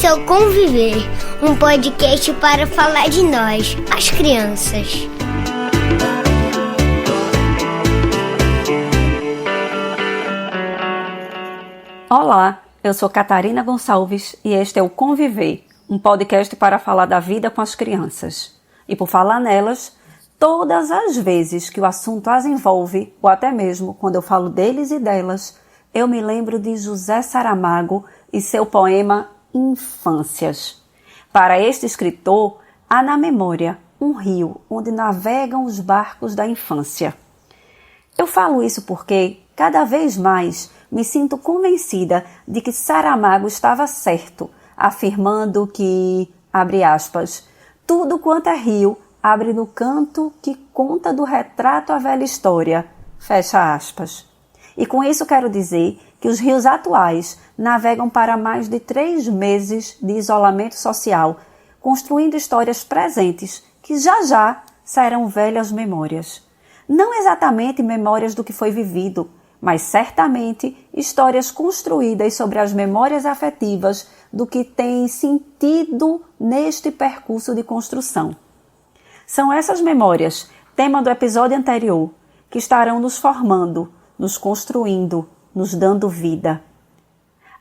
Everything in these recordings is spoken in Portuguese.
Esse é o Conviver, um podcast para falar de nós, as crianças. Olá, eu sou Catarina Gonçalves e este é o Conviver, um podcast para falar da vida com as crianças. E por falar nelas, todas as vezes que o assunto as envolve, ou até mesmo quando eu falo deles e delas, eu me lembro de José Saramago e seu poema Infâncias. Para este escritor, há na memória um rio onde navegam os barcos da infância. Eu falo isso porque, cada vez mais, me sinto convencida de que Saramago estava certo, afirmando que, abre aspas, tudo quanto é rio abre no canto que conta do retrato a velha história, fecha aspas. E com isso quero dizer que os rios atuais navegam para mais de 3 meses de isolamento social, construindo histórias presentes que já serão velhas memórias. Não exatamente memórias do que foi vivido, mas certamente histórias construídas sobre as memórias afetivas do que tem sentido neste percurso de construção. São essas memórias, tema do episódio anterior, que estarão nos formando, nos construindo, nos dando vida.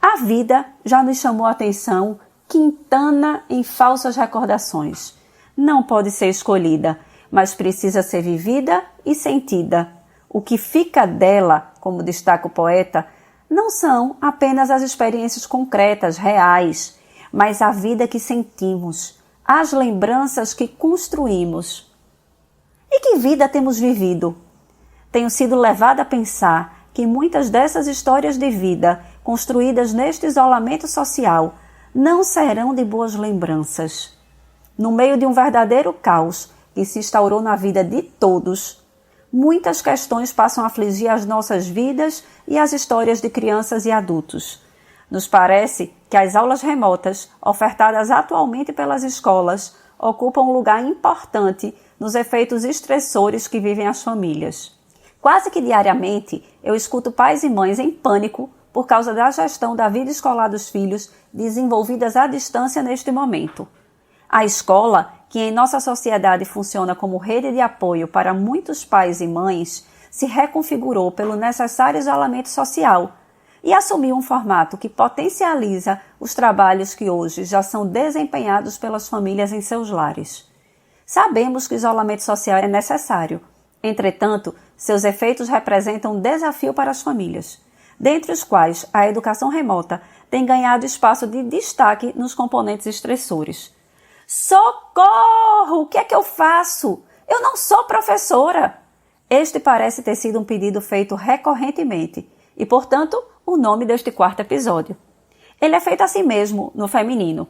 A vida já nos chamou a atenção, quintana em falsas recordações. Não pode ser escolhida, mas precisa ser vivida e sentida. O que fica dela, como destaca o poeta, não são apenas as experiências concretas, reais, mas a vida que sentimos, as lembranças que construímos. E que vida temos vivido? Tenho sido levada a pensar que muitas dessas histórias de vida, construídas neste isolamento social, não serão de boas lembranças. No meio de um verdadeiro caos que se instaurou na vida de todos, muitas questões passam a afligir as nossas vidas e as histórias de crianças e adultos. Nos parece que as aulas remotas, ofertadas atualmente pelas escolas, ocupam um lugar importante nos efeitos estressores que vivem as famílias. Quase que diariamente, eu escuto pais e mães em pânico por causa da gestão da vida escolar dos filhos desenvolvidas à distância neste momento. A escola, que em nossa sociedade funciona como rede de apoio para muitos pais e mães, se reconfigurou pelo necessário isolamento social e assumiu um formato que potencializa os trabalhos que hoje já são desempenhados pelas famílias em seus lares. Sabemos que o isolamento social é necessário. Entretanto, seus efeitos representam um desafio para as famílias, dentre os quais a educação remota tem ganhado espaço de destaque nos componentes estressores. Socorro! O que é que eu faço? Eu não sou professora! Este parece ter sido um pedido feito recorrentemente e, portanto, o nome deste 4º episódio. Ele é feito assim mesmo, no feminino.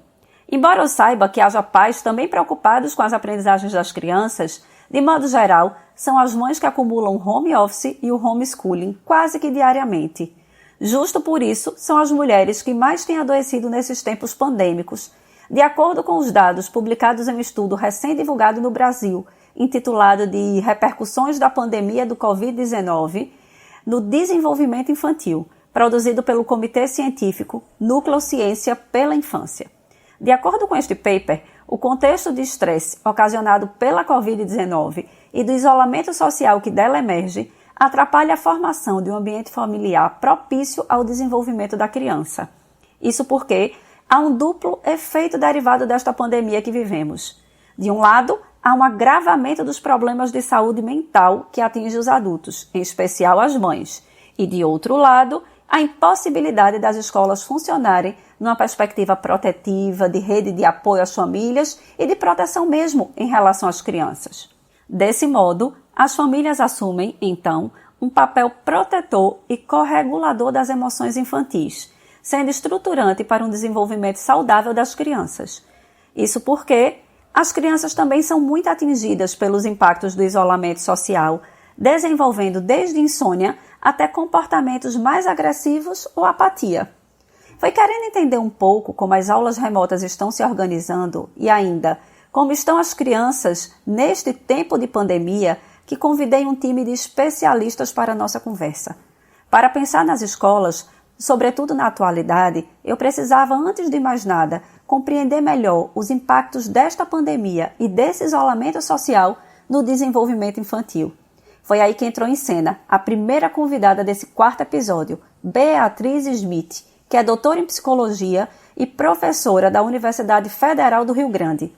Embora eu saiba que haja pais também preocupados com as aprendizagens das crianças, de modo geral, são as mães que acumulam o home office e o homeschooling quase que diariamente. Justo por isso, são as mulheres que mais têm adoecido nesses tempos pandêmicos. De acordo com os dados publicados em um estudo recém-divulgado no Brasil, intitulado de Repercussões da Pandemia do Covid-19 no Desenvolvimento Infantil, produzido pelo Comitê Científico Núcleo Ciência pela Infância. De acordo com este paper, o contexto de estresse ocasionado pela Covid-19 e do isolamento social que dela emerge atrapalha a formação de um ambiente familiar propício ao desenvolvimento da criança. Isso porque há um duplo efeito derivado desta pandemia que vivemos. De um lado, há um agravamento dos problemas de saúde mental que atinge os adultos, em especial as mães. E de outro lado, a impossibilidade das escolas funcionarem numa perspectiva protetiva, de rede de apoio às famílias e de proteção mesmo em relação às crianças. Desse modo, as famílias assumem, então, um papel protetor e corregulador das emoções infantis, sendo estruturante para um desenvolvimento saudável das crianças. Isso porque as crianças também são muito atingidas pelos impactos do isolamento social, desenvolvendo desde insônia até comportamentos mais agressivos ou apatia. Foi querendo entender um pouco como as aulas remotas estão se organizando e ainda como estão as crianças neste tempo de pandemia que convidei um time de especialistas para a nossa conversa. Para pensar nas escolas, sobretudo na atualidade, eu precisava, antes de mais nada, compreender melhor os impactos desta pandemia e desse isolamento social no desenvolvimento infantil. Foi aí que entrou em cena a primeira convidada desse quarto episódio, Beatriz Smith, que é doutora em psicologia e professora da Universidade Federal do Rio Grande.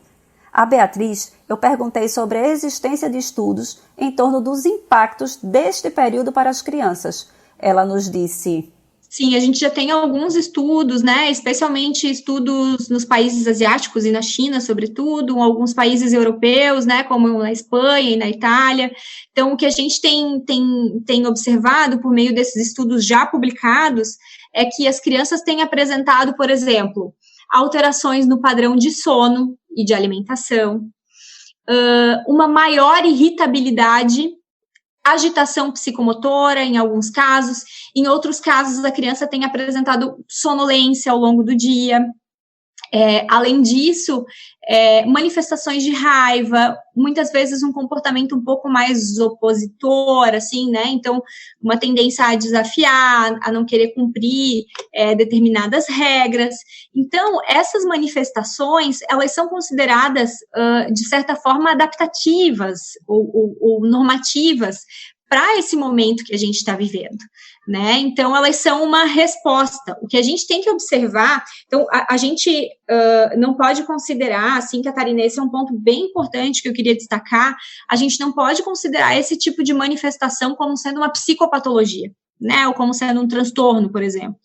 A Beatriz, eu perguntei sobre a existência de estudos em torno dos impactos deste período para as crianças. Ela nos disse: sim, a gente já tem alguns estudos, né, especialmente estudos nos países asiáticos e na China, sobretudo, alguns países europeus, né, como na Espanha e na Itália. Então, o que a gente tem observado por meio desses estudos já publicados é que as crianças têm apresentado, por exemplo, alterações no padrão de sono e de alimentação, uma maior irritabilidade, agitação psicomotora em alguns casos, em outros casos a criança tem apresentado sonolência ao longo do dia. Além disso, manifestações de raiva, muitas vezes um comportamento um pouco mais opositor, assim, né? Então, uma tendência a desafiar, a não querer cumprir determinadas regras. Então, essas manifestações, elas são consideradas, de certa forma, adaptativas ou normativas para esse momento que a gente está vivendo, né? Então, elas são uma resposta. O que a gente tem que observar, então, a gente não pode considerar, assim, Catarina, esse é um ponto bem importante que eu queria destacar, a gente não pode considerar esse tipo de manifestação como sendo uma psicopatologia, né? Ou como sendo um transtorno, por exemplo.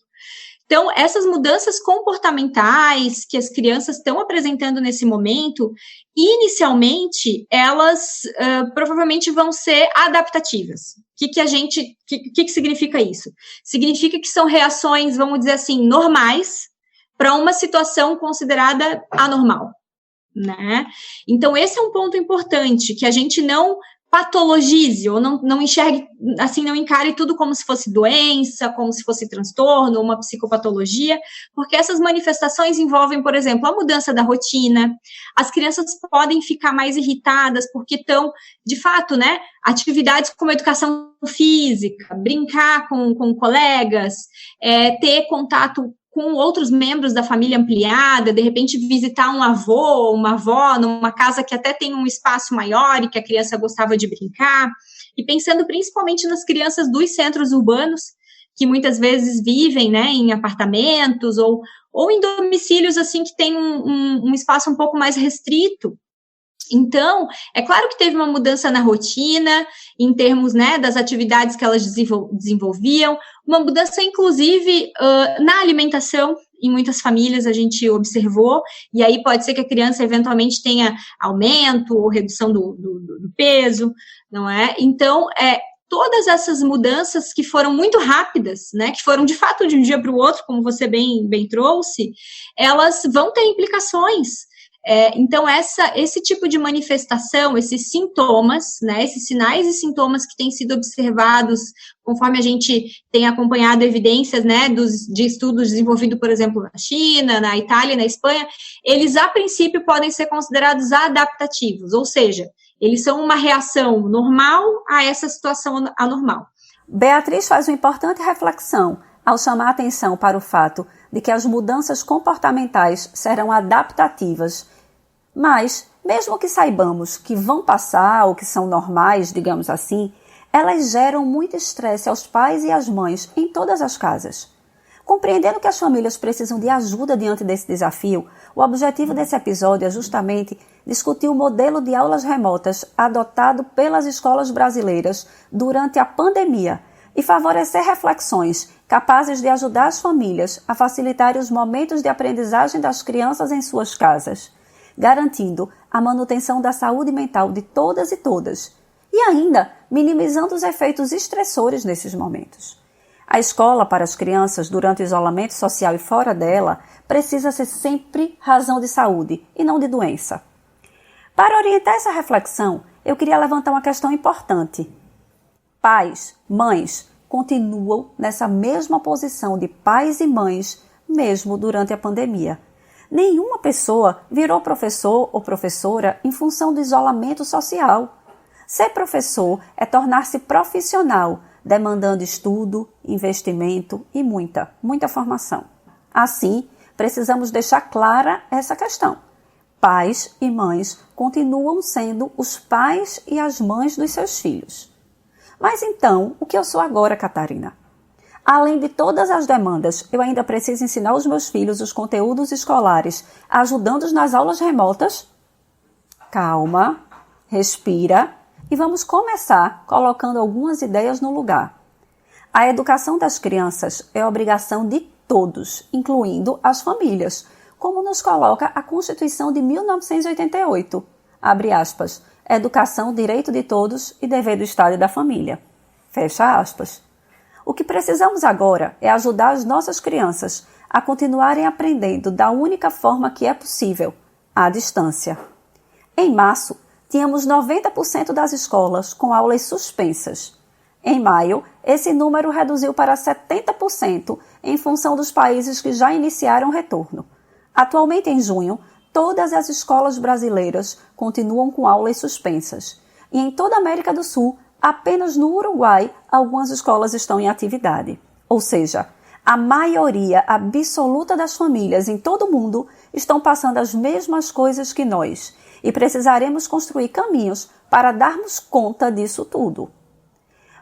Então, essas mudanças comportamentais que as crianças estão apresentando nesse momento, inicialmente, elas provavelmente vão ser adaptativas. O que significa isso? Significa que são reações, vamos dizer assim, normais para uma situação considerada anormal, né? Então, esse é um ponto importante, que a gente não patologize, ou não enxergue, assim, não encare tudo como se fosse doença, como se fosse transtorno, uma psicopatologia, porque essas manifestações envolvem, por exemplo, a mudança da rotina, as crianças podem ficar mais irritadas porque estão, de fato, né, atividades como educação física, brincar com colegas, ter contato com outros membros da família ampliada, de repente visitar um avô, uma avó, numa casa que até tem um espaço maior e que a criança gostava de brincar, e pensando principalmente nas crianças dos centros urbanos, que muitas vezes vivem, né, em apartamentos ou em domicílios, assim, que tem um espaço um pouco mais restrito. Então, é claro que teve uma mudança na rotina, em termos, né, das atividades que elas desenvolviam, uma mudança, inclusive, na alimentação. Em muitas famílias a gente observou, e aí pode ser que a criança eventualmente tenha aumento ou redução do peso, não é? Então, todas essas mudanças que foram muito rápidas, né, que foram de fato de um dia para o outro, como você bem trouxe, elas vão ter implicações. Então, esse tipo de manifestação, esses sintomas, né, esses sinais e sintomas que têm sido observados, conforme a gente tem acompanhado evidências, né, de estudos desenvolvidos, por exemplo, na China, na Itália e na Espanha, eles, a princípio, podem ser considerados adaptativos, ou seja, eles são uma reação normal a essa situação anormal. Beatriz faz uma importante reflexão ao chamar a atenção para o fato de que as mudanças comportamentais serão adaptativas, mas, mesmo que saibamos que vão passar ou que são normais, digamos assim, elas geram muito estresse aos pais e às mães em todas as casas. Compreendendo que as famílias precisam de ajuda diante desse desafio, o objetivo desse episódio é justamente discutir o modelo de aulas remotas adotado pelas escolas brasileiras durante a pandemia e favorecer reflexões capazes de ajudar as famílias a facilitar os momentos de aprendizagem das crianças em suas casas, garantindo a manutenção da saúde mental de todas e todas, e ainda minimizando os efeitos estressores nesses momentos. A escola para as crianças durante o isolamento social e fora dela precisa ser sempre razão de saúde e não de doença. Para orientar essa reflexão, eu queria levantar uma questão importante. Pais, mães, continuam nessa mesma posição de pais e mães, mesmo durante a pandemia. Nenhuma pessoa virou professor ou professora em função do isolamento social. Ser professor é tornar-se profissional, demandando estudo, investimento e muita formação. Assim, precisamos deixar clara essa questão. Pais e mães continuam sendo os pais e as mães dos seus filhos. Mas então, o que eu sou agora, Catarina? Além de todas as demandas, eu ainda preciso ensinar aos meus filhos os conteúdos escolares, ajudando-os nas aulas remotas? Calma, respira e vamos começar colocando algumas ideias no lugar. A educação das crianças é obrigação de todos, incluindo as famílias, como nos coloca a Constituição de 1988, abre aspas, educação, direito de todos e dever do Estado e da família, fecha aspas. O que precisamos agora é ajudar as nossas crianças a continuarem aprendendo da única forma que é possível, à distância. Em março, tínhamos 90% das escolas com aulas suspensas. Em maio, esse número reduziu para 70% em função dos países que já iniciaram o retorno. Atualmente, em junho, todas as escolas brasileiras continuam com aulas suspensas. E em toda a América do Sul, apenas no Uruguai, algumas escolas estão em atividade. Ou seja, a maioria absoluta das famílias em todo o mundo estão passando as mesmas coisas que nós. E precisaremos construir caminhos para darmos conta disso tudo.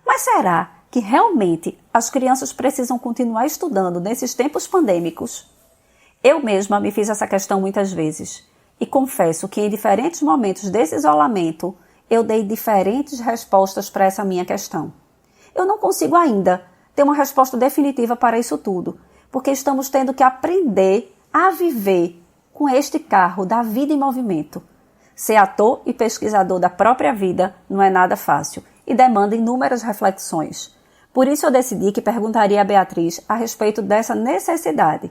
Mas será que realmente as crianças precisam continuar estudando nesses tempos pandêmicos? Eu mesma me fiz essa questão muitas vezes e confesso que em diferentes momentos desse isolamento eu dei diferentes respostas para essa minha questão. Eu não consigo ainda ter uma resposta definitiva para isso tudo, porque estamos tendo que aprender a viver com este carro da vida em movimento. Ser ator e pesquisador da própria vida não é nada fácil e demanda inúmeras reflexões. Por isso eu decidi que perguntaria a Beatriz a respeito dessa necessidade.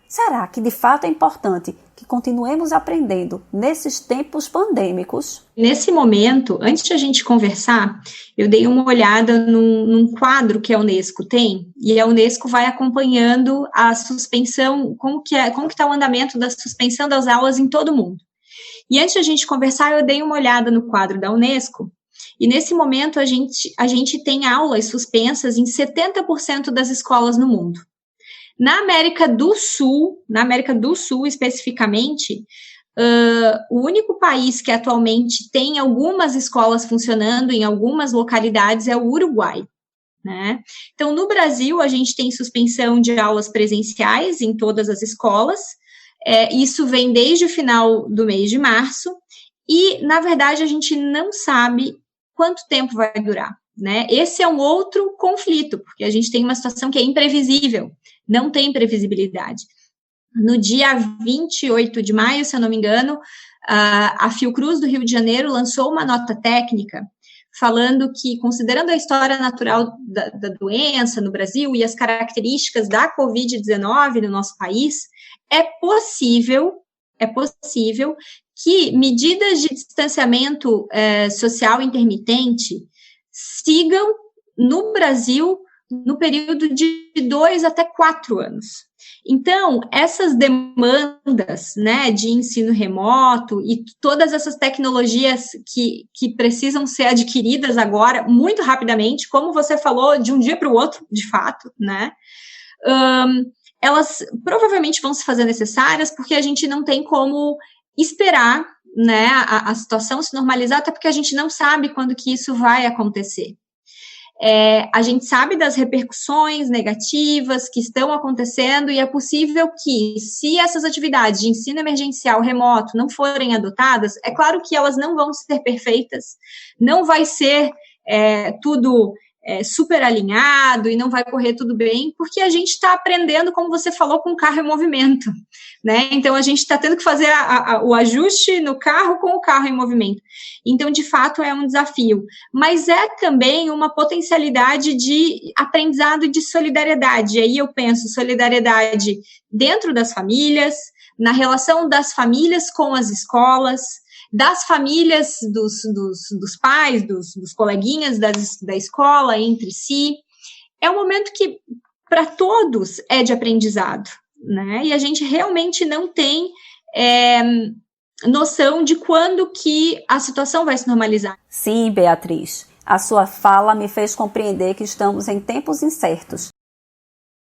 Será que de fato é importante que continuemos aprendendo nesses tempos pandêmicos? Nesse momento, antes de a gente conversar, eu dei uma olhada num quadro que a Unesco tem, e a Unesco vai acompanhando a suspensão, como que está o andamento da suspensão das aulas em todo o mundo. E antes de a gente conversar, eu dei uma olhada no quadro da Unesco, e nesse momento a gente tem aulas suspensas em 70% das escolas no mundo. Na América do Sul especificamente, o único país que atualmente tem algumas escolas funcionando em algumas localidades é o Uruguai, né? Então, no Brasil, a gente tem suspensão de aulas presenciais em todas as escolas, isso vem desde o final do mês de março, e, na verdade, a gente não sabe quanto tempo vai durar, né? Esse é um outro conflito, porque a gente tem uma situação que é imprevisível, não tem previsibilidade. No dia 28 de maio, se eu não me engano, a Fiocruz do Rio de Janeiro lançou uma nota técnica falando que, considerando a história natural da doença no Brasil e as características da Covid-19 no nosso país, é possível que medidas de distanciamento social intermitente sigam no Brasil no período de 2 até 4 anos. Então, essas demandas, né, de ensino remoto e todas essas tecnologias que precisam ser adquiridas agora, muito rapidamente, como você falou, de um dia para o outro, de fato, né, elas provavelmente vão se fazer necessárias, porque a gente não tem como esperar, né, a situação se normalizar, até porque a gente não sabe quando que isso vai acontecer. A gente sabe das repercussões negativas que estão acontecendo e é possível que, se essas atividades de ensino emergencial remoto não forem adotadas, é claro que elas não vão ser perfeitas, não vai ser tudo super alinhado e não vai correr tudo bem, porque a gente está aprendendo, como você falou, com o carro em movimento, né? Então, a gente está tendo que fazer o ajuste no carro com o carro em movimento. Então, de fato, é um desafio. Mas é também uma potencialidade de aprendizado e de solidariedade. E aí eu penso solidariedade dentro das famílias, na relação das famílias com as escolas, das famílias, dos pais, dos coleguinhas da escola entre si. É um momento que, para todos, é de aprendizado, né? E a gente realmente não tem noção de quando que a situação vai se normalizar. Sim, Beatriz. A sua fala me fez compreender que estamos em tempos incertos